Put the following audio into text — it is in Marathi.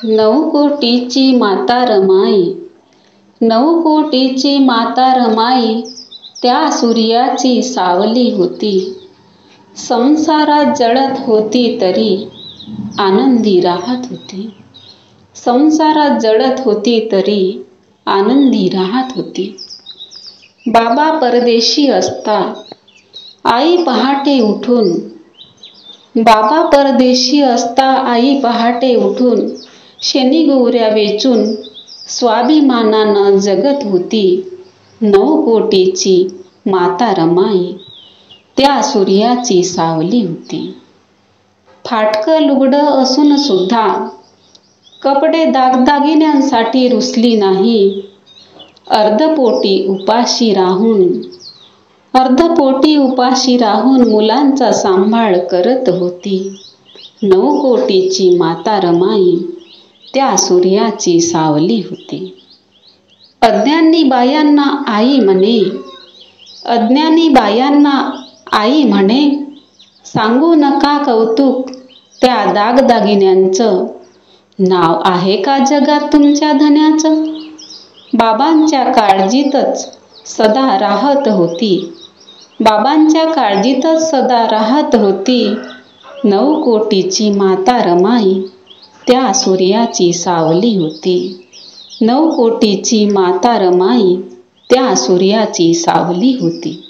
नवकोटीची माता रमाई, नवकोटीची माता रमाई, त्या सूर्याची सावली होती. संसारात जळत होती तरी आनंदी राहत होती. संसारात जळत होती तरी आनंदी राहत होती. बाबा परदेशी असता आई पहाटे उठून, बाबा परदेशी असता आई पहाटे उठून शनिगौऱ्या वेचून स्वाभिमानानं जगत होती. नवकोटीची माता रमाई, त्या सूर्याची सावली होती. फाटकं लुगडं असून सुद्धा कपडे दागदागिन्यांसाठी रुसली नाही. अर्धपोटी उपाशी राहून मुलांचा सांभाळ करत होती. नवकोटीची माता रमाई, त्या सूर्याची सावली होती. अज्ञानी बायांना आई म्हणे, सांगू नका कौतुक त्या दागदागिन्यांचं. नाव आहे का जगात तुमच्या धन्याचं? बाबांच्या काळजीतच सदा राहत होती. बाबांच्या काळजीतच सदा राहत होती. नवकोटीची माता रमाई, त्या सूर्याची सावली होती. नवकोटीची माता रमाई, त्या सूर्याची सावली होती.